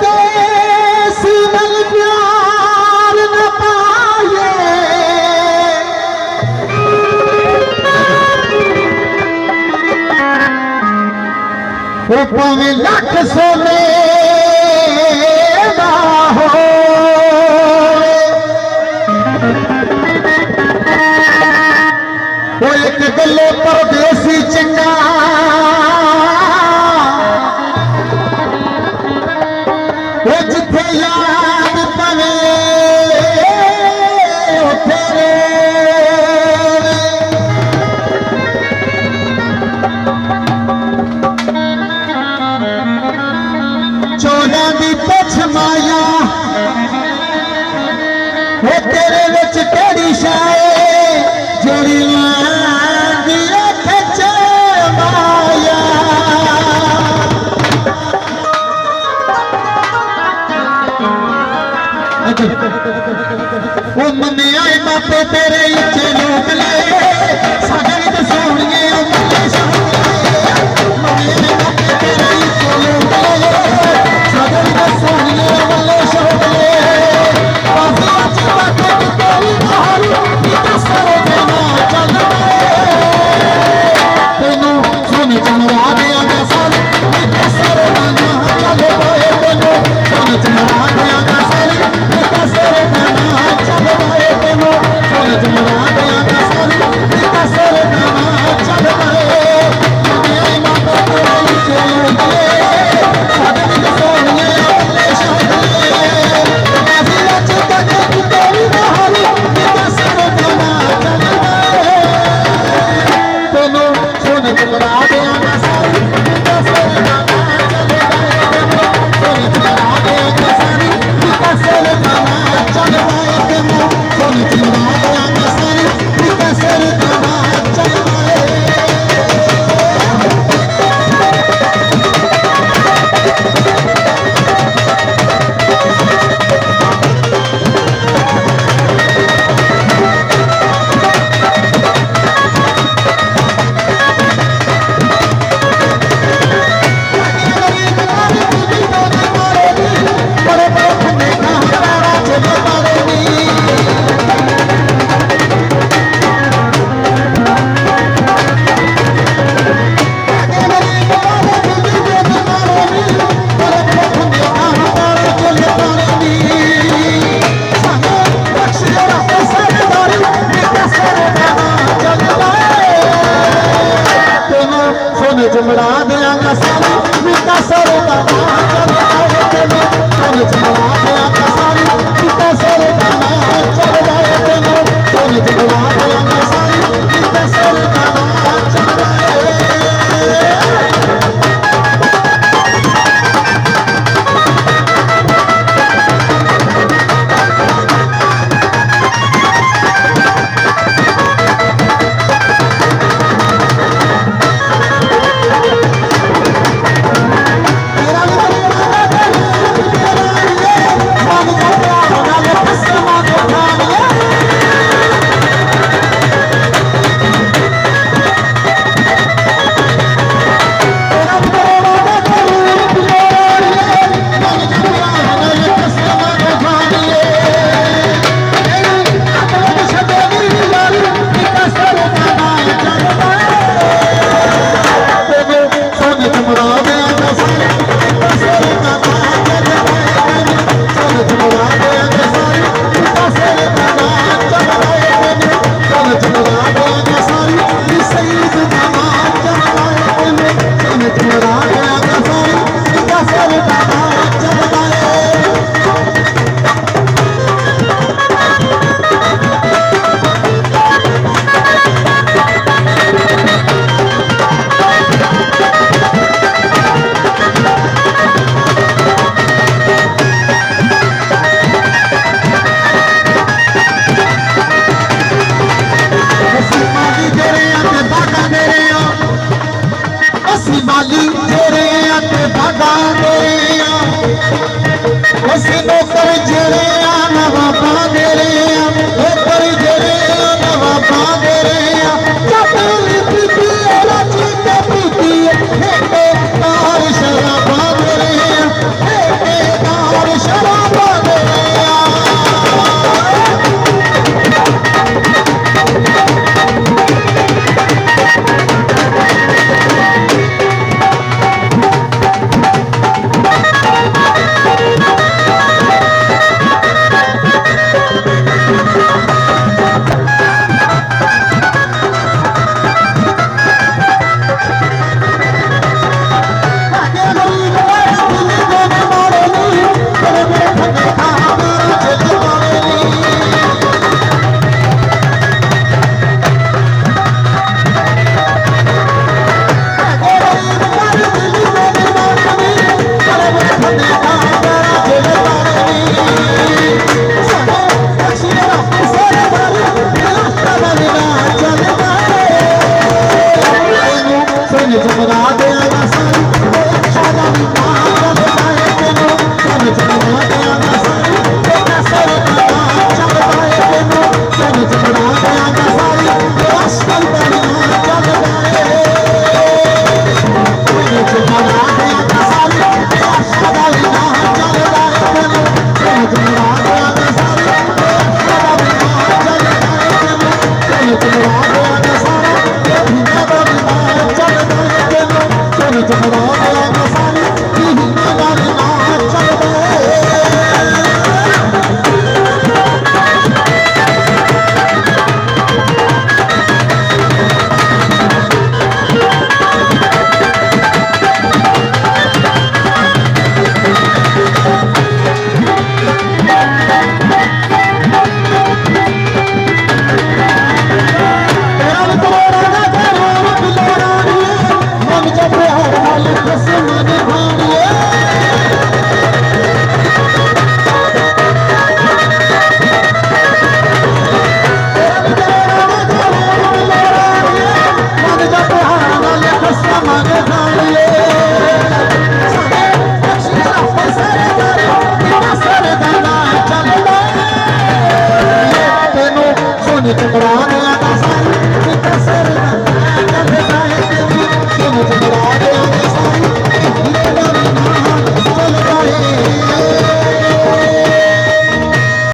देश नल प्यार न पाए वो पवे लख सोने ना हो वो एक गले परदेसी चंगा वो जिथे याद पवे तेरे चोला दी पछ माया वो तेरे विच केड़ी शाए जोड़ी लांदी खच माया वो मने आए बापे तेरे इच्छे लोग ले साडे विच सोहणिए मने आए बापे तेरे इच्छे लोग ले साडे विच सोहणिए मले शौक ले बाजी अच बाटे तेरी बहार इता सरे देना चल तेनू सोने चमरा देंगा सर इता सरे देना चल तेनू सोने चमरा देंगा सर इता सरे देना चल तेनू सोने चमरा देंगा सर इता सरे देना चल दुनिया माता तेरे चले साडे विच सोहणिए मले शौक ले बाजी अच बाटे तेरी बहार इता सरे देना चल तेनू सोने चमरा देंगा सर इता सरे देना चल सोने चमरा देंगा सर इता सरे देना चल तेनू सोने चमरा देंगा सर इता सरे देना चल चमड़ा देंगा सारी पिता सर दाना चल तेनू सोने चमड़ा देंगा सारी पिता सर दाना चल तेनू सोने चमड़ा देंगा सारी पिता सर दाना चल ਸੁਣ ਚਮਰਾ